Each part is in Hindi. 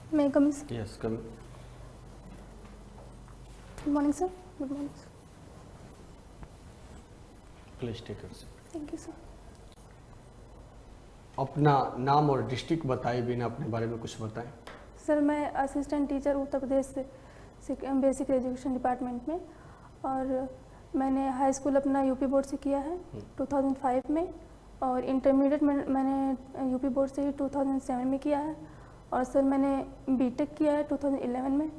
May I come in, sir? Yes, come. Good morning, sir. Good morning, sir. Please take your seat. Thank you, sir. अपना नाम और डिस्ट्रिक्ट बताए बिना अपने बारे में कुछ बताएं। सर मैं असिस्टेंट टीचर उत्तर प्रदेश से बेसिक एजुकेशन डिपार्टमेंट में, और मैंने हाई स्कूल अपना यूपी बोर्ड से किया है 2005 में, और इंटरमीडिएट में मैंने यूपी बोर्ड से ही 2007 में किया है, और सर मैंने बीटेक किया है 2011 में।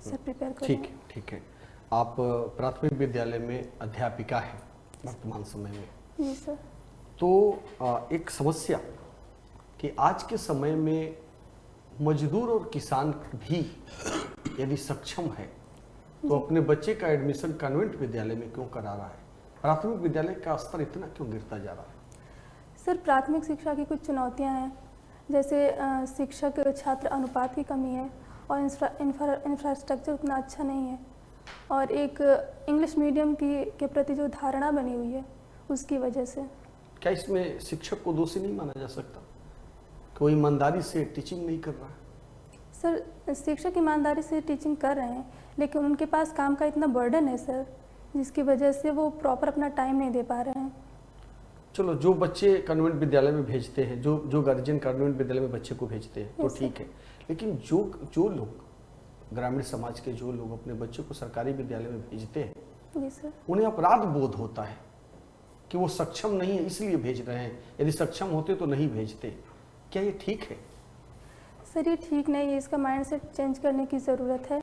सर प्रिपेयर कर ठीक है, ठीक है। आप प्राथमिक विद्यालय में अध्यापिका हैं वर्तमान समय में। जी सर। तो एक समस्या कि आज के समय में मजदूर और किसान भी यदि सक्षम है तो अपने बच्चे का एडमिशन कॉन्वेंट विद्यालय में क्यों करा रहा है? प्राथमिक विद्यालय का स्तर इतना क्यों गिरता जा रहा है? सर प्राथमिक शिक्षा की कुछ चुनौतियां हैं, जैसे शिक्षक छात्र अनुपात की कमी है, और इंफ्रास्ट्रक्चर उतना अच्छा नहीं है, और एक इंग्लिश मीडियम के प्रति जो धारणा बनी हुई है उसकी वजह से। क्या इसमें शिक्षक को दोषी नहीं माना जा सकता? कोई ईमानदारी से टीचिंग नहीं कर रहा है? सर शिक्षक ईमानदारी से टीचिंग कर रहे हैं, लेकिन उनके पास काम का इतना बर्डन है सर, जिसकी वजह से वो प्रॉपर अपना टाइम नहीं दे पा रहे हैं। चलो, जो बच्चे कॉन्वेंट विद्यालय में भेजते हैं, जो गार्जियन कॉन्वेंट विद्यालय में बच्चे को भेजते हैं तो ठीक है, लेकिन जो लोग ग्रामीण समाज के जो लोग अपने बच्चों को सरकारी विद्यालय में भेजते हैं, जी सर, उन्हें अपराध बोध होता है कि वो सक्षम नहीं है इसलिए भेज रहे हैं, यदि सक्षम होते तो नहीं भेजते। क्या ये ठीक है? सर ये ठीक नहीं है, इसका माइंडसेट चेंज करने की ज़रूरत है,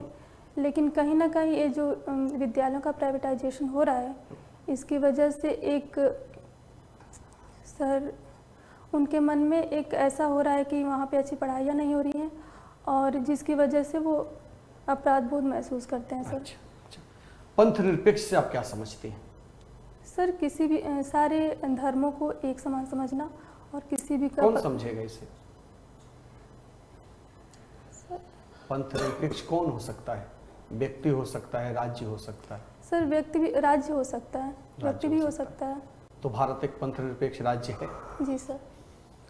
लेकिन कहीं ना कहीं ये जो विद्यालयों का प्राइवेटाइजेशन हो रहा है, इसकी वजह से एक सर उनके मन में एक ऐसा हो रहा है कि वहाँ पे अच्छी पढ़ाइयाँ नहीं हो रही हैं, और जिसकी वजह से वो अपराध बोध महसूस करते हैं सर। अच्छा। पंथ निरपेक्ष से आप क्या समझते हैं? सर किसी भी सारे धर्मों को एक समान समझना, और किसी भी कौन समझेगा इसे? पंथ निरपेक्ष कौन हो सकता है? व्यक्ति हो सकता है, राज्य हो सकता है? सर व्यक्ति भी, राज्य हो सकता है, व्यक्ति भी हो सकता है। तो भारत एक पंथ निरपेक्ष राज्य है? जी सर।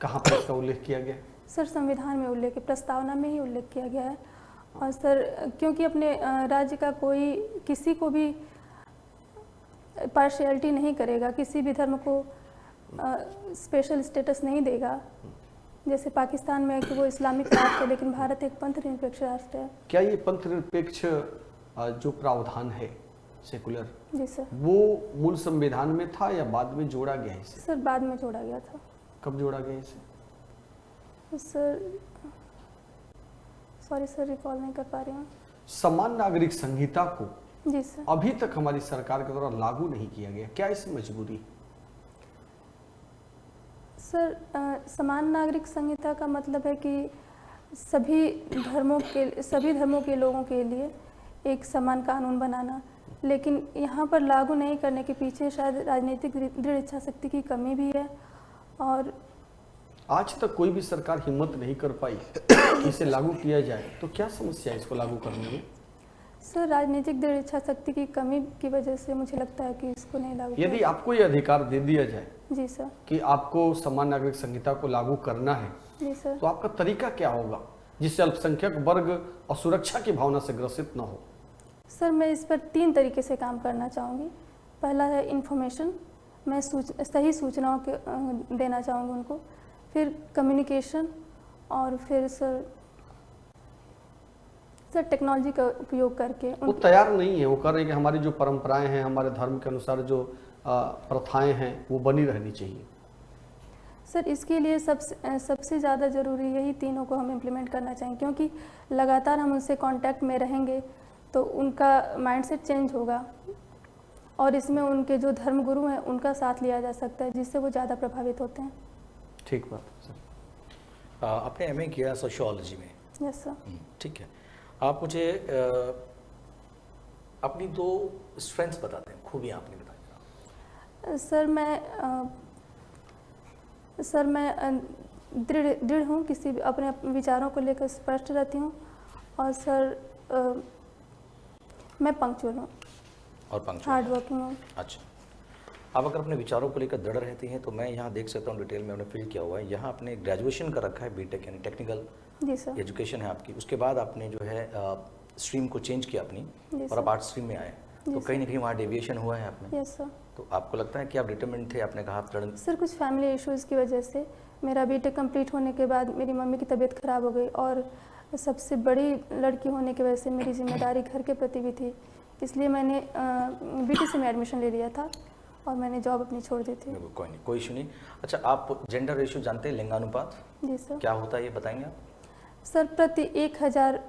कहाँ पर इसका उल्लेख किया गया? सर संविधान में उल्लेख, प्रस्तावना में ही उल्लेख किया गया है, और सर क्योंकि अपने राज्य का कोई किसी को भी पार्शियलिटी नहीं करेगा, किसी भी धर्म को स्पेशल स्टेटस नहीं देगा, जैसे पाकिस्तान में कि वो इस्लामिक राष्ट्र है, लेकिन भारत एक पंथ निरपेक्ष राष्ट्र है। क्या ये पंथ निरपेक्ष जो प्रावधान है सेकुलर, जी सर, वो मूल संविधान में था या बाद में जोड़ा गया इसे? सर बाद में जोड़ा गया था। कब जोड़ा गया इसे? सर सॉरी सर, रिकॉल नहीं कर पा रही हूँ। समान नागरिक संहिता को जी सर अभी तक हमारी सरकार के द्वारा लागू नहीं किया गया, क्या इसकी मजबूरी? सर समान नागरिक संहिता का मतलब है कि सभी धर्मों के लोगों के लिए एक समान कानून बनाना, लेकिन यहाँ पर लागू नहीं करने के पीछे शायद राजनीतिक दृढ़ इच्छा शक्ति की कमी भी है, और आज तक कोई भी सरकार हिम्मत नहीं कर पाई कि इसे लागू किया जाए, तो क्या समस्या है इसको लागू करने में? सर राजनीतिक दृढ़ इच्छा शक्ति की कमी की वजह से मुझे लगता है कि इसको नहीं लागू यदि आपको ये अधिकार दे दिया जाए जी सर कि आपको समान नागरिक संहिता को लागू करना है, जी सर, तो आपका तरीका क्या होगा जिससे अल्पसंख्यक वर्ग असुरक्षा की भावना से ग्रसित न हो? सर मैं इस पर 3 तरीके से काम करना चाहूँगी। पहला है इन्फॉर्मेशन, मैं सही सूचनाओं के देना चाहूँगी उनको, फिर कम्युनिकेशन, और फिर सर टेक्नोलॉजी का उपयोग करके। वो तैयार नहीं है, वो कर रहे हैं कि हमारी जो परंपराएं हैं, हमारे धर्म के अनुसार जो प्रथाएं हैं वो बनी रहनी चाहिए। सर इसके लिए सबसे ज़्यादा ज़रूरी यही तीनों को हम इम्प्लीमेंट करना चाहिए, क्योंकि लगातार हम उनसे कांटेक्ट में रहेंगे तो उनका माइंडसेट चेंज होगा, और इसमें उनके जो धर्म गुरु हैं उनका साथ लिया जा सकता है, जिससे वो ज़्यादा प्रभावित होते हैं। ठीक बात सर। आपने एमए किया सोशियोलॉजी में? Yes sir. ठीक है, आप मुझे अपनी 2 स्ट्रेंथ्स बता दें, खूबियाँ आपने बताई। सर मैं दृढ़ हूँ, किसी भी अपने विचारों को लेकर स्पष्ट रहती हूँ, और सर मैं पंक्चुअल हूँ, और पंक्चुअल। हार्ड वर्किंग हूँ। अच्छा, आप अगर अपने विचारों को लेकर दृढ़ रहती हैं तो मैं यहाँ देख सकता हूँ, डिटेल में आपने फील किया हुआ है, यहाँ आपने ग्रेजुएशन कर रखा है, बीटेक यानी टेक्निकल जी सर। एजुकेशन है आपकी। उसके बाद आपने जो है स्ट्रीम को चेंज किया अपनी जी और सर। आप आर्ट स्ट्रीम में आए, तो कहीं ना कहीं वहाँ डेविएशन हुआ है आप में। Yes sir. तो आपको लगता है कि आप डिटरमिन्ड थे, आपने कहा आप दृढ़। सर कुछ फैमिली इश्यूज़ की वजह से मेरा बीटेक कंप्लीट होने के बाद मेरी मम्मी की तबीयत ख़राब हो गई, और सबसे बड़ी लड़की होने की वजह से मेरी जिम्मेदारी घर के प्रति भी थी, इसलिए मैंने बीटीसी में एडमिशन ले लिया था और मैंने जॉब अपनी छोड़ दी थी। कोई नहीं, कोई इशू नहीं। अच्छा, आप जेंडर रेशियो जानते हैं, लिंगानुपात जी सर। क्या होता है ये बताएंगे आप? सर प्रति 1000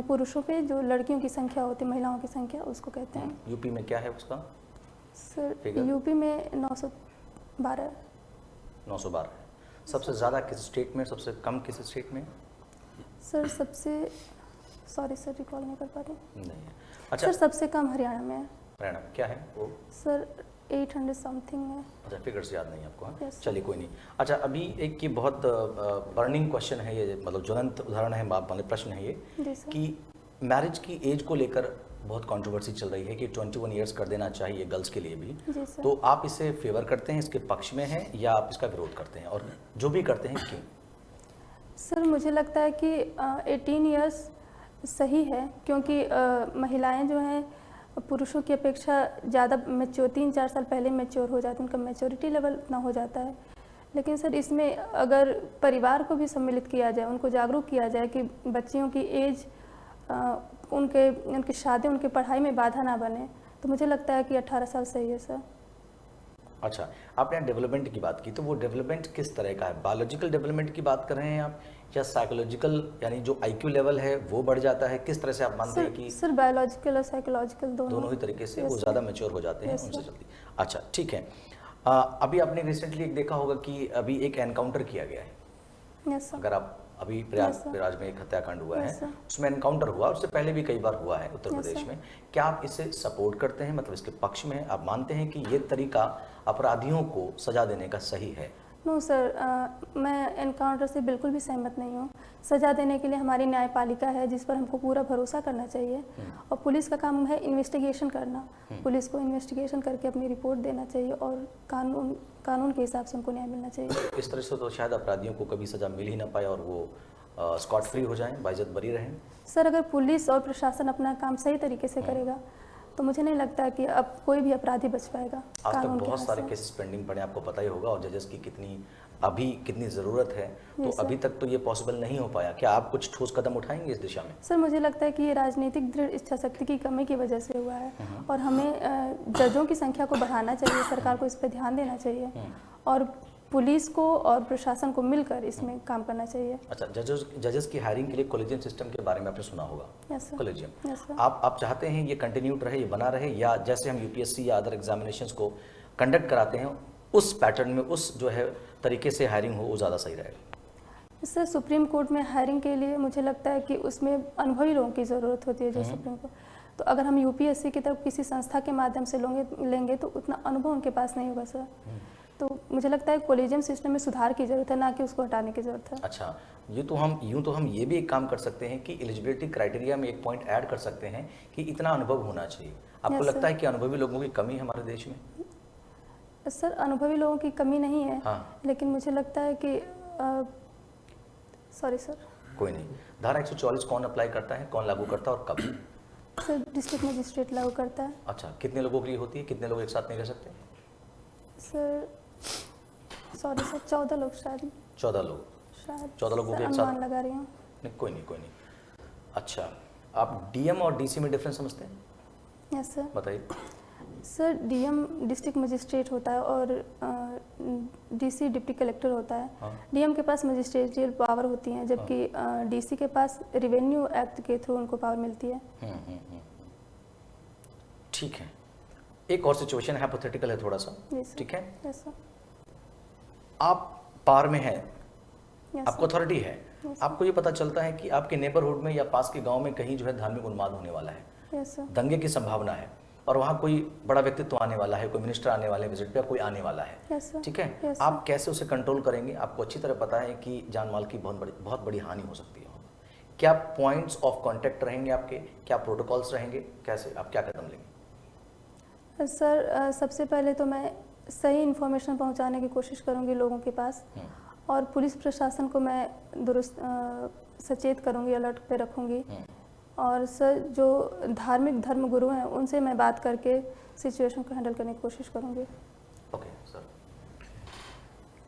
पुरुषों पे जो लड़कियों की संख्या होती है, महिलाओं की संख्या, उसको कहते हैं। यूपी में क्या है उसका सर फिगर? यूपी में 912। 912 है। सबसे ज़्यादा किस स्टेट में, सबसे कम किस स्टेट में? सर सबसे, सॉरी सर रिकॉल नहीं कर पा रही। नहीं है। अच्छा, सर सबसे कम हरियाणा में है। हरियाणा में क्या है वो? सर 800 समथिंग है। अच्छा, फिगर्स याद नहीं आपको? हाँ, Yes, sir. चलिए कोई नहीं। अच्छा, अभी एक ये बहुत बर्निंग क्वेश्चन है, ये मतलब ज्वलंत उदाहरण है, मतलब प्रश्न है ये, जी सर। कि मैरिज की एज को लेकर बहुत कंट्रोवर्सी चल रही है कि 21 इयर्स कर देना चाहिए गर्ल्स के लिए भी। जी सर। तो आप इसे फेवर करते हैं, इसके पक्ष में हैं, या आप इसका विरोध करते हैं, और जो भी करते हैं क्यों? सर मुझे लगता है कि 18 इयर्स सही है, क्योंकि महिलाएं जो हैं पुरुषों की अपेक्षा ज़्यादा मैच्योर, 3-4 साल पहले मैच्योर हो जाती हैं, उनका मैच्योरिटी लेवल इतना हो जाता है। लेकिन सर इसमें अगर परिवार को भी सम्मिलित किया जाए, उनको जागरूक किया जाए कि बच्चियों की एज उनकी शादी, उनकी पढ़ाई में बाधा ना बने, तो मुझे लगता है कि 18 साल सही है सर। अच्छा, आपने यहाँ डेवलपमेंट की बात की, तो वो डेवलपमेंट किस तरह का है? बायोलॉजिकल डेवलपमेंट की बात कर रहे हैं आप, या साइकोलॉजिकल, यानी जो आईक्यू लेवल है वो बढ़ जाता है? किस तरह से आप मानते हैं कि सर बायोलॉजिकल और साइकोलॉजिकल दोनों ही तरीके से Yes, वो sir. ज़्यादा मैच्योर हो जाते हैं Yes, उनसे sir. जल्दी? अच्छा, ठीक है। अभी आपने रिसेंटली एक देखा होगा कि अभी एक एनकाउंटर किया गया है। Yes sir. अगर आप अभी Yes, sir. प्रयाग में एक हत्याकांड हुआ Yes, है, sir. उसमें एनकाउंटर हुआ, उससे पहले भी कई बार हुआ है उत्तर Yes, प्रदेश sir. में। क्या आप इसे सपोर्ट करते हैं, मतलब इसके पक्ष में हैं? आप मानते हैं कि ये तरीका अपराधियों को सजा देने का सही है? नो सर, मैं एनकाउंटर से बिल्कुल भी सहमत नहीं हूँ। सज़ा देने के लिए हमारी न्यायपालिका है, जिस पर हमको पूरा भरोसा करना चाहिए, और पुलिस का काम है इन्वेस्टिगेशन करना। पुलिस को इन्वेस्टिगेशन करके अपनी रिपोर्ट देना चाहिए, और कानून के हिसाब से उनको न्याय मिलना चाहिए। इस तरह से तो शायद अपराधियों को कभी सजा मिल ही ना पाए और वो स्कॉट फ्री हो जाएं, बाइज्जत बरी रहें। सर अगर पुलिस और प्रशासन अपना काम सही तरीके से करेगा, तो मुझे नहीं लगता कि अब कोई भी अपराधी बच पाएगा आज तक कानून के बहुत हाथ सारे से। केसेस पेंडिंग पड़े, आपको पता ही होगा, और जजेस की कितनी ज़रूरत है, तो Yes, sir. अभी तक तो ये पॉसिबल नहीं हो पाया। क्या आप कुछ ठोस कदम उठाएंगे इस दिशा में? सर मुझे लगता है कि ये राजनीतिक दृढ़ इच्छा शक्ति की कमी की वजह से हुआ है, और हमें जजों की संख्या को बढ़ाना चाहिए, सरकार को इस पर ध्यान देना चाहिए, और पुलिस को और प्रशासन को मिलकर इसमें काम करना चाहिए। अच्छा, जजेस की हायरिंग के लिए कॉलेजियम सिस्टम के बारे में आपने सुना होगा? Yes sir. Collegium, yes sir. आप चाहते हैं ये कंटिन्यूड रहे, ये बना रहे, या जैसे हम यूपीएससी या अदर एग्जामिनेशंस को कंडक्ट कराते हैं उस पैटर्न में, उस जो है तरीके से हायरिंग हो, वो ज़्यादा सही रहेगा? सर सुप्रीम कोर्ट में हायरिंग के लिए मुझे लगता है कि उसमें अनुभवी लोगों की ज़रूरत होती है, जो सुप्रीम कोर्ट, तो अगर हम यूपीएससी की तरफ किसी संस्था के माध्यम से लेंगे तो उतना अनुभव उनके पास नहीं होगा सर। तो मुझे लगता है कॉलेजियम सिस्टम में सुधार की ज़रूरत है, ना कि उसको हटाने की ज़रूरत है। अच्छा, यूँ तो हम ये भी एक काम कर सकते हैं कि एलिजिबिलिटी क्राइटेरिया में एक पॉइंट ऐड कर सकते हैं कि इतना अनुभव होना चाहिए। आपको Yes, लगता sir. है कि अनुभवी लोगों की कमी है हमारे देश में? सर अनुभवी लोगों की कमी नहीं है, हाँ। लेकिन मुझे लगता है कि सॉरी सर। कोई नहीं। धारा 144 कौन अप्लाई करता है, कौन लागू करता है और कब? सर डिस्ट्रिक्ट मजिस्ट्रेट लागू करता है। अच्छा, कितने लोगों की होती है, कितने लोग एक साथ नहीं रह सकते? सर सॉरी सर, 14 लोग शायद। 14 लोग। शायद 14 लोगों सर, के एक साथ? अनुमान लगा रही हूँ। नहीं, कोई नहीं। अच्छा, आप डीएम और डीसी में डिफरेंस समझते हैं? Yes sir. बताइए। सर डीएम डिस्ट्रिक्ट मजिस्ट्रेट होता है, और डीसी डिप्टी कलेक्टर होता है। हाँ। डीएम के पास मजिस्ट्रेटियल पावर होती हैं, जबकि डीसी के पास रेवेन्यू एक्ट के थ्रू उनको पावर मिलती है। ठीक है। एक और सिचुएशन हाइपोथेटिकल है थोड़ा सा, जी सर। ठीक है? Yes sir. आप पार में हैं, यस आपको सर। अथॉरिटी है, Yes, आपको ये पता चलता है कि आपके नेबरहुड में या पास के गांव में कहीं जो है धार्मिक उन्माद होने वाला है, यस सर। दंगे की संभावना है, और वहाँ कोई बड़ा व्यक्तित्व आने वाला है, कोई मिनिस्टर आने वाले विजिट पे, कोई आने वाला है, यस सर। ठीक है? Yes, आप sir. कैसे उसे कंट्रोल करेंगे? आपको अच्छी तरह पता है कि जान माल की बहुत बड़ी हानि हो सकती है। क्या पॉइंट्स ऑफ कांटेक्ट रहेंगे आपके, क्या प्रोटोकॉल्स रहेंगे, कैसे आप क्या कदम लेंगे? सर सबसे पहले तो मैं सही इन्फॉर्मेशन पहुंचाने की कोशिश करूंगी लोगों के पास, और पुलिस प्रशासन को मैं दुरुस्त सचेत करूंगी, अलर्ट पे रखूंगी। और सर जो धार्मिक धर्म गुरु हैं उनसे मैं बात करके सिचुएशन को हैंडल करने की कोशिश करूंगी। Okay sir.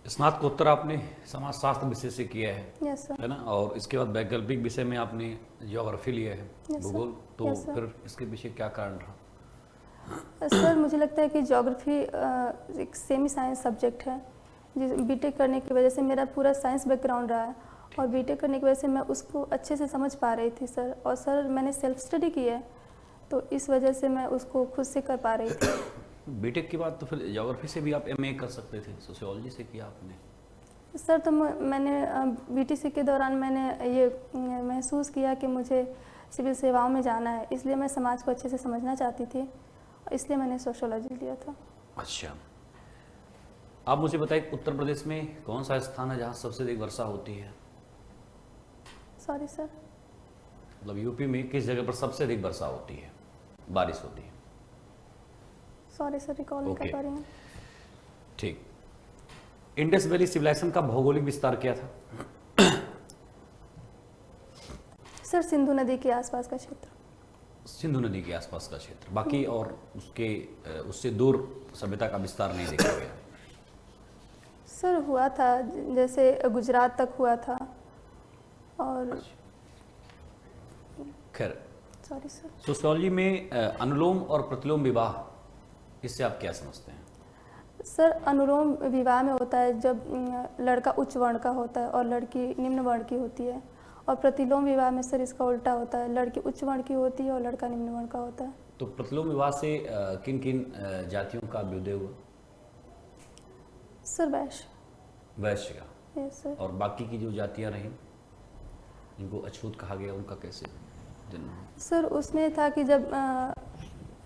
स्नातकोत्तर आपने समाजशास्त्र विषय से किया है, यस सर। है ना, और इसके बाद वैकल्पिक विषय में आपने ज्योग्राफी लिया है, Yes, sir. भूगोल, तो Yes, sir. फिर इसके पीछे क्या कारण रहा? सर मुझे लगता है कि ज्योग्राफी एक सेमी साइंस सब्जेक्ट है, जिस बीटेक करने की वजह से मेरा पूरा साइंस बैकग्राउंड रहा है, और बीटेक करने की वजह से मैं उसको अच्छे से समझ पा रही थी सर। और सर मैंने सेल्फ स्टडी की है, तो इस वजह से मैं उसको खुद से कर पा रही थी। बीटेक के बाद तो फिर ज्योग्राफी से भी आप एमए कर सकते थे, सोशियोलॉजी से किया आपने। सर तो मैंने बीटीसी के दौरान मैंने ये महसूस किया कि मुझे सिविल सेवाओं में जाना है, इसलिए मैं समाज को अच्छे से समझना चाहती थी, इसलिए मैंने सोशियोलॉजी लिया था। अच्छा, आप मुझे बताइए उत्तर प्रदेश में कौन सा स्थान है जहाँ सबसे अधिक वर्षा होती है? Sorry sir. मतलब यूपी में किस जगह पर सबसे अधिक वर्षा होती है, बारिश होती है? सॉरी सर, रिकॉल नहीं कर Okay. पा रही हूँ। ठीक। इंडस वैली सिविलाइजेशन का भौगोलिक विस्तार क्या था? सर सिंधु नदी के आसपास का क्षेत्र। सिंधु नदी के आसपास का क्षेत्र, बाकी और उससे दूर सभ्यता का विस्तार नहीं देखा गया। सर हुआ था, जैसे गुजरात तक हुआ था, और खैर, सॉरी सर। सोशियोलॉजी में अनुलोम और प्रतिलोम विवाह, इससे आप क्या समझते हैं? सर अनुलोम विवाह में होता है जब लड़का उच्च वर्ण का होता है और लड़की निम्न वर्ण की होती है, और प्रतिलोम विवाह में सर इसका उल्टा होता है, लड़की उच्च वर्ण की होती है और लड़का निम्न वर्ण का होता है। तो प्रतिलोम विवाह से किन किन जातियों का अभ्युदय हुआ? सर वैश्य। वैश्य का। Yes sir. और बाकी की जो जातियां रहीं जिनको अछूत कहा गया, उनका कैसे जन्म हुआ? सर उसमें था कि जब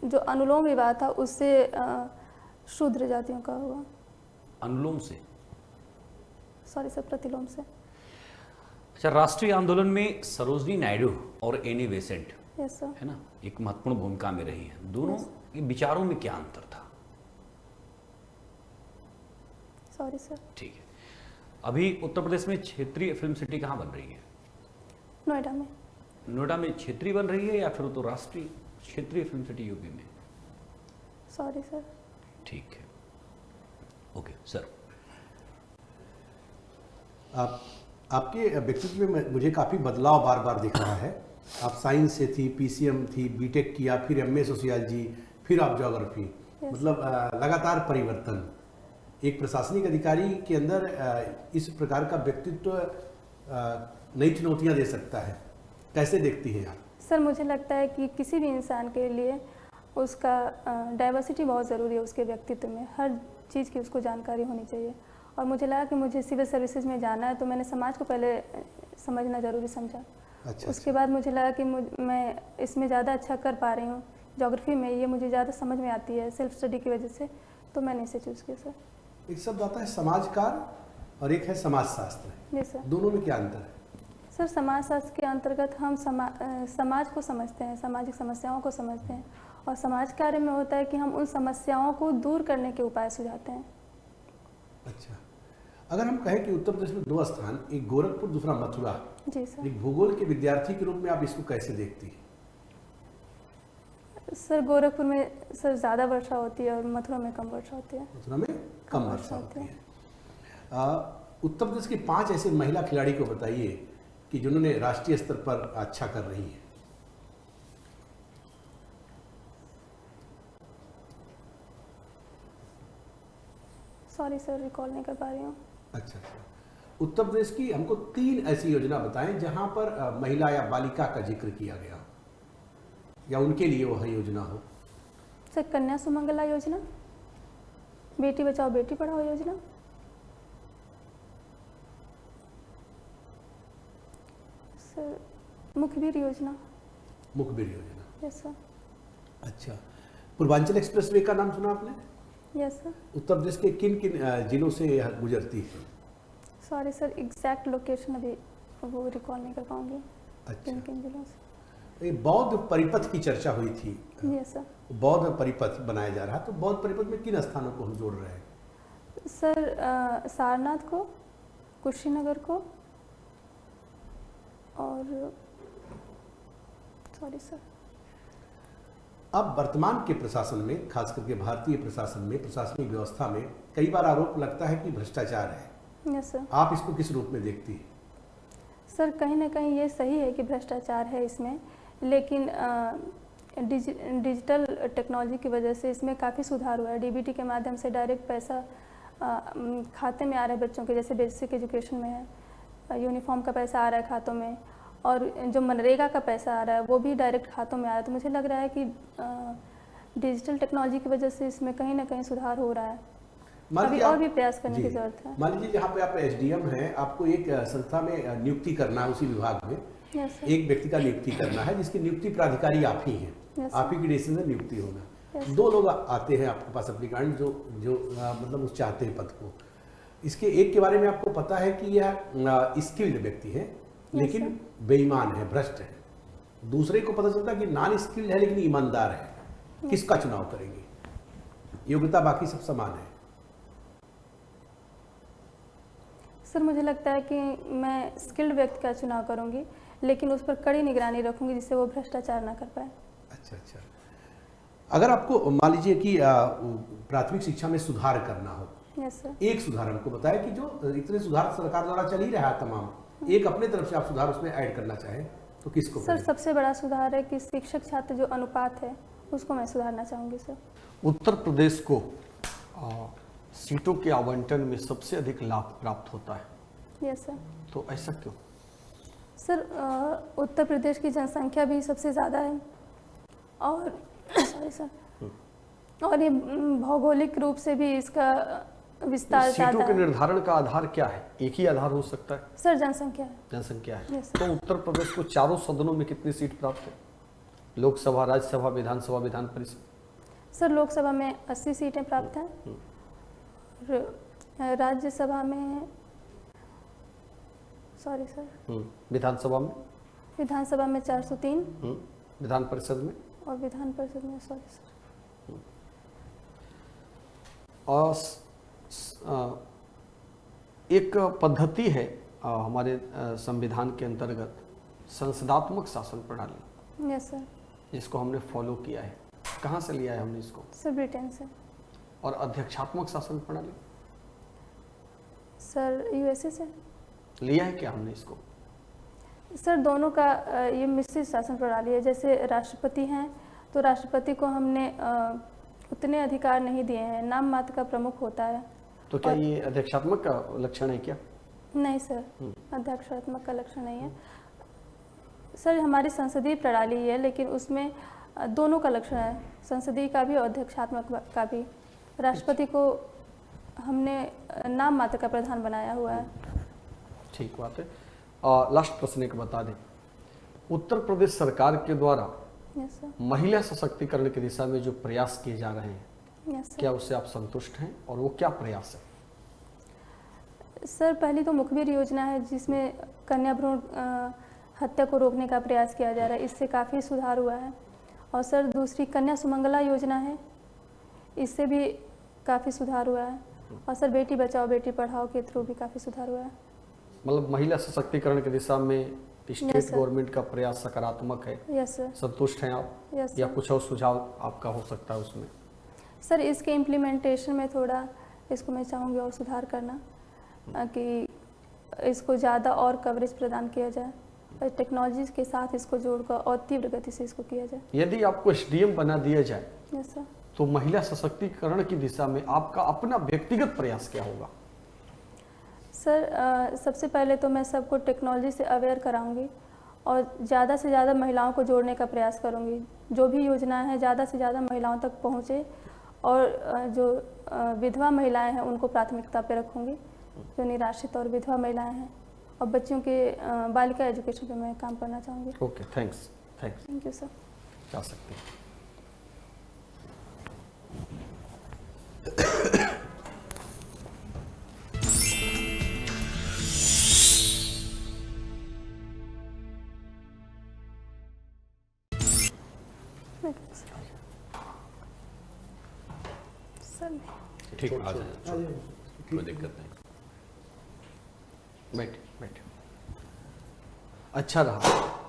जो अनुलोम विवाह था उससे शूद्र जातियों का हुआ। अनुलोम से? सॉरी सर, प्रतिलोम से। अच्छा, राष्ट्रीय आंदोलन में सरोजनी नायडू और एनी बेसेंट, यस सर। है ना, एक महत्वपूर्ण भूमिका में रही है। दोनों के विचारों में क्या अंतर था? Sorry sir. ठीक है। अभी उत्तर प्रदेश में क्षेत्रीय फिल्म सिटी कहाँ बन रही है? नोएडा में। नोएडा में क्षेत्रीय बन रही है या फिर तो राष्ट्रीय? क्षेत्रीय फिल्म सिटी यूपी में। Sorry sir. ठीक है, ओके सर। आपके व्यक्तित्व में मुझे काफ़ी बदलाव बार बार दिख रहा है। आप साइंस से थी, पीसीएम थी, बीटेक किया, फिर एमए सोशियोलॉजी, फिर आप ज्योग्राफी, मतलब लगातार परिवर्तन। एक प्रशासनिक अधिकारी के अंदर इस प्रकार का व्यक्तित्व नई चुनौतियां दे सकता है, कैसे देखती हैं आप? सर मुझे लगता है कि किसी भी इंसान के लिए उसका डाइवर्सिटी बहुत ज़रूरी है, उसके व्यक्तित्व में हर चीज़ की उसको जानकारी होनी चाहिए। और मुझे लगा कि मुझे सिविल सर्विसेज में जाना है, तो मैंने समाज को पहले समझना ज़रूरी समझा। अच्छा। उसके बाद मुझे लगा कि मैं इसमें ज़्यादा अच्छा कर पा रही हूँ, ज्योग्राफी में ये मुझे ज़्यादा समझ में आती है सेल्फ स्टडी की वजह से, तो मैंने इसे चूज़ किया सर। एक शब्द आता है समाजकार और एक है समाजशास्त्र, जी सर। दोनों में क्या अंतर है? सर समाजशास्त्र के अंतर्गत हम समाज को समझते हैं, सामाजिक समस्याओं को समझते हैं, और समाज कार्य में होता है कि हम उन समस्याओं को दूर करने के उपाय सुझाते हैं। अच्छा, अगर हम कहें कि उत्तर प्रदेश में दो स्थान, एक गोरखपुर दूसरा मथुरा, जी सर। एक भूगोल के विद्यार्थी के रूप में आप इसको कैसे देखती हैं? सर गोरखपुर में सर ज़्यादा वर्षा होती है और मथुरा में कम वर्षा होती है। मथुरा में कम वर्षा होती है। उत्तर प्रदेश की 5 ऐसे महिला खिलाड़ी को बताइए कि जिन्होंने राष्ट्रीय स्तर पर अच्छा कर रही हैं। सॉरी सर, रिकॉल नहीं कर पा रही हूँ। अच्छा, उत्तर प्रदेश की हमको 3 ऐसी योजना बताएं जहां पर महिला या बालिका का जिक्र किया गया हो या उनके लिए वह योजना हो। सर कन्या सुमंगला योजना, बेटी बचाओ बेटी पढ़ाओ योजना, सर मुखबिर योजना। मुखबिर योजना, यस सर। अच्छा। पूर्वांचल एक्सप्रेसवे का नाम सुना आपने? Yes sir. उत्तर प्रदेश के किन किन जिलों से यह गुजरती है? सॉरी सर, एग्जैक्ट लोकेशन अभी वो रिकॉल नहीं कर पाऊंगी। किन अच्छा, किन जिलों से। ये बौद्ध परिपथ की चर्चा हुई थी, यस सर। बौद्ध परिपथ बनाया जा रहा है, तो बौद्ध परिपथ में किन स्थानों को हम जोड़ रहे हैं? सर सारनाथ को, कुशीनगर को, और सॉरी सर, अब वर्तमान के प्रशासन में, खास करके भारतीय प्रशासन में, प्रशासनिक व्यवस्था में कई बार आरोप लगता है कि भ्रष्टाचार है। Yes sir. आप इसको किस रूप में देखती हैं? सर कहीं ना कहीं ये सही है कि भ्रष्टाचार है इसमें, लेकिन डिजिटल टेक्नोलॉजी की वजह से इसमें काफ़ी सुधार हुआ है। डीबीटी के माध्यम से डायरेक्ट पैसा खाते में आ रहा है बच्चों के, जैसे बेसिक एजुकेशन में है, यूनिफॉर्म का पैसा आ रहा है खातों में, और जो मनरेगा का पैसा आ रहा है वो भी डायरेक्ट खातों में आ रहा है। तो मुझे लग रहा है कि डिजिटल टेक्नोलॉजी की वजह से इसमें कहीं ना कहीं सुधार हो रहा है। अभी और भी प्रयास करने की जरूरत है। मान लीजिए जहाँ पे आप एसडीएम हैं, आपको एक संस्था में नियुक्ति करना है, उसी विभाग में यस सर। एक व्यक्ति का नियुक्ति करना है, जिसकी नियुक्ति प्राधिकारी आप ही हैं, Yes, आप ही की डिसीजन से नियुक्ति होगा। Yes, दो लोग आते हैं आपके पास एप्लीकेंट जो मतलब उस चाहते हैं पद को। इसके एक के बारे में आपको पता है कि यह स्किल्ड व्यक्ति है लेकिन बेईमान है, भ्रष्ट है। दूसरे को पता चलता है कि नॉन स्किल्ड है लेकिन ईमानदार है। किसका चुनाव करेंगे? योग्यता बाकी सब समान है। सर मुझे लगता है कि मैं स्किल्ड व्यक्ति का चुनाव करूंगी, लेकिन उस पर कड़ी निगरानी रखूंगी जिससे वो भ्रष्टाचार ना कर पाए। अच्छा अच्छा। अगर आपको मान लीजिए कि प्राथमिक शिक्षा में सुधार करना हो, यस सर। एक सुधार हमको बताया कि जो इतने सुधार सरकार द्वारा चल ही रहा है तमाम, एक अपने तरफ से आप सुधार उसमें ऐड करना चाहें तो किसको सर करें? सबसे बड़ा सुधार है कि शिक्षक छात्र जो अनुपात है उसको मैं सुधारना चाहूँगी सर। उत्तर प्रदेश को सीटों के आवंटन में सबसे अधिक लाभ प्राप्त होता है, यस सर। तो ऐसा क्यों? सर उत्तर प्रदेश की जनसंख्या भी सबसे ज़्यादा है, और सॉरी सर, और ये भौगोलिक रूप से भी इसका विस्तार सीटों ज़्यादा के है। निर्धारण का आधार क्या है? एक ही आधार हो सकता है, सर जनसंख्या है। जनसंख्या है। Yes, तो उत्तर प्रदेश को चारों सदनों में कितनी सीट प्राप्त है? लोकसभा, राज्यसभा, विधानसभा, विधान परिषद। सर लोकसभा में 80 सीटें प्राप्त हैं, और राज्यसभा में सॉरी सर, विधानसभा में, विधानसभा में 403, विधान परिषद में, और विधान परिषद में सॉरी सर और एक पद्धति है हमारे संविधान के अंतर्गत संसदात्मक शासन प्रणाली, यस सर। जिसको हमने फॉलो किया है। कहाँ से लिया है हमने इसको? सर ब्रिटेन से। और अध्यक्षात्मक शासन प्रणाली सर यूएसए से। लिया है क्या हमने इसको? सर दोनों का ये मिश्रित शासन प्रणाली है। जैसे राष्ट्रपति हैं तो राष्ट्रपति को हमने उतने अधिकार नहीं दिए हैं, नाम मात्र का प्रमुख होता है। तो क्या ये अध्यक्षात्मक का लक्षण है क्या? नहीं सर, अध्यक्षात्मक का लक्षण नहीं है सर। हमारी संसदीय प्रणाली है, लेकिन उसमें दोनों का लक्षण है, संसदीय का भी और अध्यक्षात्मक का भी। राष्ट्रपति को हमने नाम मात्र का प्रधान बनाया हुआ है। ठीक बात है। लास्ट प्रश्न एक बता दें, उत्तर प्रदेश सरकार के द्वारा यस सर। महिला सशक्तिकरण की दिशा में जो प्रयास किए जा रहे हैं, यस सर। क्या उससे आप संतुष्ट हैं, और वो क्या प्रयास है? सर पहली तो मुखबिर योजना है जिसमें कन्या भ्रूण हत्या को रोकने का प्रयास किया जा रहा है, इससे काफ़ी सुधार हुआ है। और सर दूसरी कन्या सुमंगला योजना है, इससे भी काफ़ी सुधार हुआ है। और सर बेटी बचाओ बेटी पढ़ाओ के थ्रू भी काफ़ी सुधार हुआ है। मतलब महिला सशक्तिकरण की दिशा में स्टेट Yes, sir. गवर्नमेंट का प्रयास सकारात्मक है, यस सर। संतुष्ट हैं आप? यस या सर। कुछ और सुझाव आपका हो सकता है उसमें? सर इसके इम्प्लीमेंटेशन में थोड़ा इसको मैं चाहूँगी और सुधार करना, कि इसको ज़्यादा और कवरेज प्रदान किया जाए और टेक्नोलॉजी के साथ इसको जोड़कर और तीव्र गति से इसको किया जाए। यदि आपको एसडीएम बना दिया जाए यस सर। तो महिला सशक्तिकरण की दिशा में आपका अपना व्यक्तिगत प्रयास क्या होगा? सर सबसे पहले तो मैं सबको टेक्नोलॉजी से अवेयर कराऊंगी और ज़्यादा से ज़्यादा महिलाओं को जोड़ने का प्रयास करूंगी। जो भी योजना है ज़्यादा से ज़्यादा महिलाओं तक पहुंचे, और जो विधवा महिलाएं हैं उनको प्राथमिकता पे रखूंगी, जो निराश्रित और विधवा महिलाएं हैं, और बच्चों के बालिका एजुकेशन पे मैं काम करना चाहूँगी। Okay, thanks. Thank you sir. जा सकते हैं। सर ठीक, आ जाए, कोई दिक्कत नहीं। बैठे बैठे। अच्छा रहा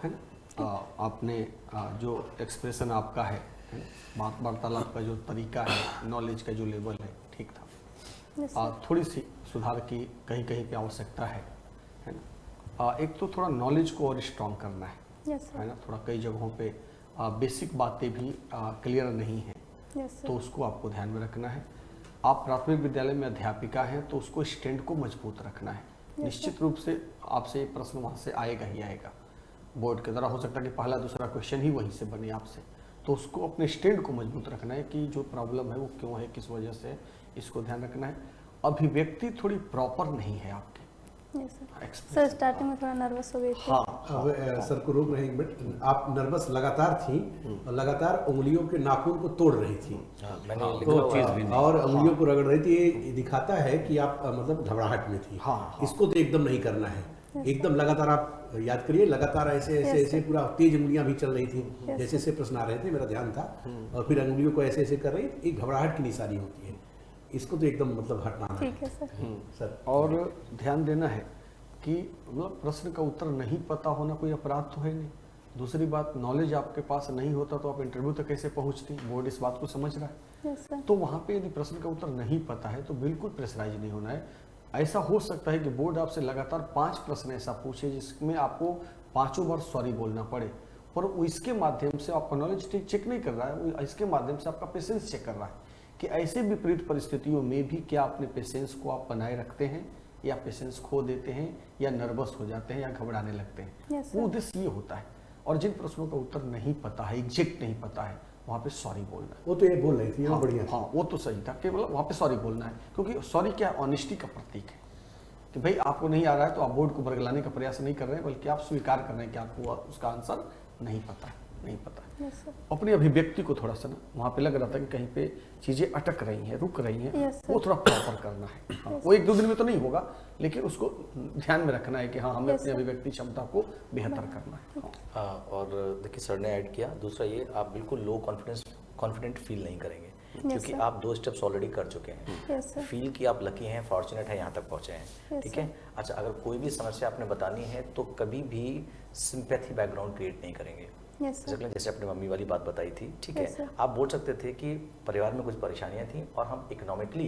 है ना, आपने जो एक्सप्रेशन आपका है ना, बात वार्तालाप का जो तरीका है, नॉलेज का जो लेवल है, ठीक था। Yes sir. थोड़ी सी सुधार की कहीं कहीं पे आवश्यकता है ना। एक तो थोड़ा नॉलेज को और स्ट्रॉन्ग करना है यस सर। ना, थोड़ा कई जगहों पे बेसिक बातें भी क्लियर नहीं हैं, यस तो सर। उसको आपको ध्यान में रखना है। आप प्राथमिक विद्यालय में अध्यापिका हैं तो उसको स्टैंड को मजबूत रखना है। निश्चित रूप से आपसे एक प्रश्न वहाँ से आएगा ही आएगा, बोर्ड के द्वारा हो सकता है कि पहला दूसरा क्वेश्चन ही वहीं से बने आपसे, तो उसको अपने स्टैंड को मजबूत रखना है कि जो प्रॉब्लम है वो क्यों है, किस वजह से, इसको ध्यान रखना है। अभिव्यक्ति थोड़ी प्रॉपर नहीं है आपकी। Yes sir. Sir expression starting में थोड़ा नर्वस हो गई थी। हाँ अब सर को रोक रहे हैं एक मिनट। आप नर्वस लगातार थी और लगातार उंगलियों के नाखून को तोड़ रही थी मैंने हाँ, लिखा वो हुआ चीज़ है। भी नहीं। और उंगलियों को रगड़ रही थी। ये दिखाता है कि आप मतलब घबराहट में थी। हाँ। इसको तो एकदम नहीं करना है। एकदम लगातार आप याद करिए, लगातार ऐसे ऐसे Yes, ऐसे पूरा तेज उंगलियां भी चल रही थी। Yes, जैसे ऐसे प्रश्न आ रहे थे, मेरा ध्यान था, और फिर उंगलियों को ऐसे ऐसे कर रही, एक घबराहट की निशानी होती है। इसको तो एकदम मतलब हटाना है ठीक है सर। सर। और ध्यान देना है कि मतलब प्रश्न का उत्तर नहीं पता होना कोई अपराध तो है नहीं। दूसरी बात, नॉलेज आपके पास नहीं होता तो आप इंटरव्यू तक कैसे पहुंचती, बोर्ड इस बात को समझ रहा है। Yes sir. तो वहाँ पे यदि प्रश्न का उत्तर नहीं पता है तो बिल्कुल प्रेशराइज नहीं होना है। ऐसा हो सकता है कि बोर्ड आपसे लगातार 5 प्रश्न ऐसा पूछे जिसमें आपको 5 बार सॉरी बोलना पड़े, पर वो इसके माध्यम से आपका नॉलेज चेक नहीं कर रहा है, वो इसके माध्यम से आपका पेशेंस चेक कर रहा है कि ऐसे विपरीत परिस्थितियों में भी क्या अपने पेशेंस को आप बनाए रखते हैं या पेशेंस खो देते हैं या नर्वस हो जाते हैं या घबराने लगते हैं। Yes, वो sir. उद्देश्य ये होता है। और जिन प्रश्नों का उत्तर नहीं पता है, एग्जैक्ट नहीं पता है, वहाँ पे सॉरी बोलना है। वो तो ये बोल रही थी, वो हाँ, बढ़िया था। हाँ, वो तो सही था कि मतलब वहाँ पे सॉरी बोलना है, क्योंकि सॉरी क्या ऑनेस्टी का प्रतीक है कि भाई आपको नहीं आ रहा है तो आप बोर्ड को बरगलाने का प्रयास नहीं कर रहे हैं, बल्कि आप स्वीकार कर रहे हैं कि आपको उसका आंसर नहीं पता है, नहीं पता है। Yes sir. अपनी अभिव्यक्ति को थोड़ा सा ना वहाँ पे लग रहा था कि कहीं पे चीज़ें अटक रही हैं, रुक रही हैं, Yes, sir. वो थोड़ा प्रॉपर करना है। हाँ, वो 1-2 दिन में तो नहीं होगा, लेकिन उसको ध्यान में रखना है कि हाँ, हमें Yes, अपनी sir. अभिव्यक्ति क्षमता को बेहतर करना है। हाँ। और देखिए सर ने ऐड किया, दूसरा ये, आप बिल्कुल लो कॉन्फिडेंट फील नहीं करेंगे क्योंकि sir. आप 2 स्टेप्स ऑलरेडी कर चुके हैं। Yes sir. फील कि आप लकी हैं, फॉर्चुनेट है, यहाँ तक पहुँचे हैं। Yes, ठीक है। अच्छा, अगर कोई भी समस्या आपने बतानी है तो कभी भी सिंपैथी बैकग्राउंड क्रिएट नहीं करेंगे। Yes sir. जैसे अपने मम्मी वाली बात बताई थी, ठीक Yes, है, sir. आप बोल सकते थे कि परिवार में कुछ परेशानियां थी और हम इकोनॉमिकली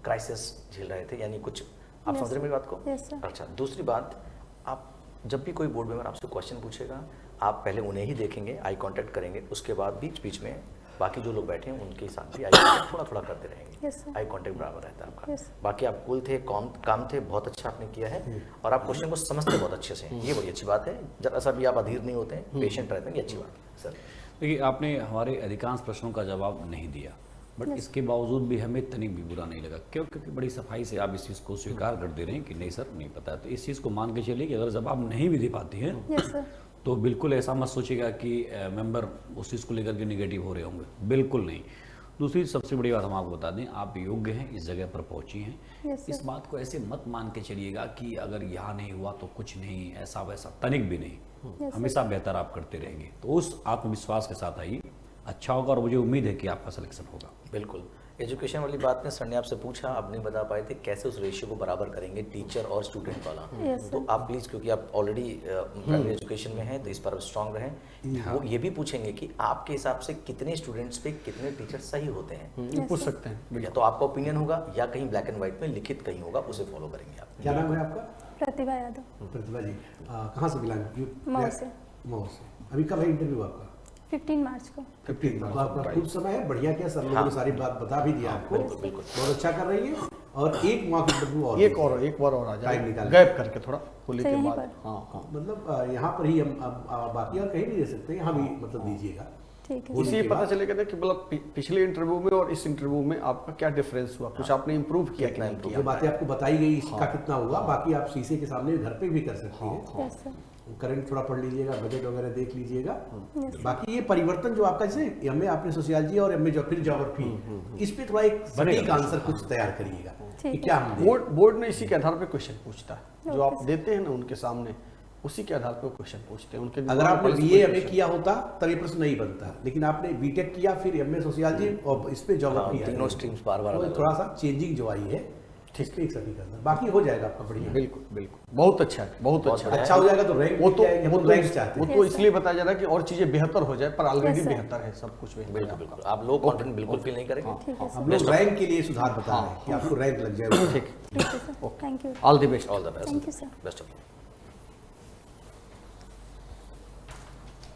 क्राइसिस झेल रहे थे, यानी कुछ आप Yes, समझ रहे sir. मेरी बात को। Yes, sir. अच्छा, दूसरी बात, आप जब भी कोई बोर्ड मेंबर आपसे क्वेश्चन पूछेगा, आप पहले उन्हें ही देखेंगे, आई कांटेक्ट करेंगे, उसके बाद बीच बीच में बाकी जो लोग बैठे हैं उनके साथ भी आई कांटेक्ट थोड़ा थोड़ा करते रहेंगे। Yes, sir. आई कांटेक्ट बराबर रहता है आपका। Yes. बाकी आप कूल थे, काम थे, बहुत अच्छा आपने किया है और आप क्वेश्चन को समझते बहुत अच्छे से हैं, ये बड़ी अच्छी बात है। जरा सा भी आप अधीर नहीं होते हैं, पेशेंट रहते हैं, ये अच्छी बात है सर। देखिए, आपने हमारे अधिकांश प्रश्नों का जवाब नहीं दिया, बट इसके बावजूद भी हमें तनिक भी बुरा नहीं लगा। क्यों? क्योंकि बड़ी सफाई से आप इस चीज़ को स्वीकार कर दे रहे हैं कि नहीं सर, नहीं पता है। तो इस चीज़ को मान के चलिए कि अगर जवाब नहीं भी दे पाती हैं यस सर। तो बिल्कुल ऐसा मत सोचिएगा कि मेंबर उस चीज़ को लेकर के निगेटिव हो रहे होंगे, बिल्कुल नहीं। दूसरी सबसे बड़ी बात हम आपको बता दें, आप योग्य हैं, इस जगह पर पहुंची हैं। Yes, sir. इस बात को ऐसे मत मान के चलिएगा कि अगर यहाँ नहीं हुआ तो कुछ नहीं, ऐसा वैसा, तनिक भी नहीं। sir. हमेशा बेहतर आप करते रहेंगे, तो उस आत्मविश्वास के साथ आइए, अच्छा होगा और मुझे उम्मीद है कि आपका सिलेक्शन होगा। बिल्कुल। एजुकेशन वाली बात में सर ने आपसे पूछा, आप नहीं बता पाए थे कैसे उस रेशियो को बराबर करेंगे, टीचर और स्टूडेंट वाला। Yes, sir. तो आप प्लीज़, क्योंकि आप ऑलरेडी प्राइमरी एजुकेशन में हैं, तो इस पर स्ट्रांग रहें। वो ये भी पूछेंगे कि आपके हिसाब से कितने स्टूडेंट्स पे कितने टीचर सही होते हैं। ये पूछ सकते हैं। या तो आपका ओपिनियन होगा या कहीं ब्लैक एंड व्हाइट में लिखित कहीं होगा, उसे फॉलो करेंगे आप। क्या नाम है आपका? प्रतिभा यादव। प्रतिभा जी, कहाँ से बिलोंग? मऊ से। मऊ से। अभी कब है इंटरव्यू आपका? 15 मार्च को। 15 तो आपका खूब समय है, बढ़िया किया सर लोगों हाँ। ने सारी बात बता भी दिया आपको। बिल्कुल, बिल्कुल। बहुत अच्छा कर रही है। और एक मौका इंटरव्यू और एक बार और आ टाइम जाए, निकाल गैप करके थोड़ा होली तो के यहीं बाद। पर? हाँ हाँ, मतलब यहाँ पर ही हम अब बाकी और कहीं नहीं दे सकते, यहाँ भी मतलब दीजिएगा। ठीक है होली इसी के पता बाद- चलेगा ना कि मतलब पिछले इंटरव्यू में और इस इंटरव्यू में आपका क्या डिफरेंस हुआ, कुछ आपने इम्प्रूव किया कि कितना नहीं improve किया। जो बातें आपको बताई गई इसका हाँ। कितना हुआ, बाकी आप शीशे के सामने घर पे भी कर सकती हैं। Yes sir. करंट थोड़ा पढ़ लीजिएगा, बजट वगैरह देख लीजिएगा। Yes, sir. बाकी ये परिवर्तन जो आपका, जैसे एमए आपने सोशियोलॉजी और एमए फिर ज्योग्राफी, इस पे थोड़ा एक सटीक आंसर कुछ तैयार करिएगा ठीक कि है। क्या हम दें। बोर्ड ने इसी के आधार पे क्वेश्चन पूछता है, जो आप देते हैं ना उनके सामने, उसी के आधार पर क्वेश्चन पूछते हैं उनके। अगर आपने बीए एमए किया होता तब ये प्रश्न नहीं बनता, लेकिन आपने बीटेक किया, फिर एमए सोशियोलॉजी और इस पे ज्योग्राफी, तीनों स्ट्रीम्स बार-बार तो थोड़ा सा चेंजिंग जो आई है, ठीक है, एक सभी करना, बाकी हो जाएगा आपका बढ़िया। बिल्कुल बिल्कुल, बहुत अच्छा है, बहुत अच्छा है। अच्छा हो जाएगा तो रैंक वो तो रैंक चाहते वो हैं। तो इसलिए बताया जा रहा है कि और चीजें बेहतर हो जाए, पर ऑलरेडी Yes, sir. बेहतर है सब कुछ। बिल्कुल बिल्कुल, आप लो कॉन्फिडेंट बिल्कुल फील नहीं करेंगे। ठीक है हम लोग रैंक के लिए सुधार बता रहे हैं कि आपको रैंक लग जाए। ठीक, ठीक है sir, thank you, all the best. All the best, thank you sir. Best of luck.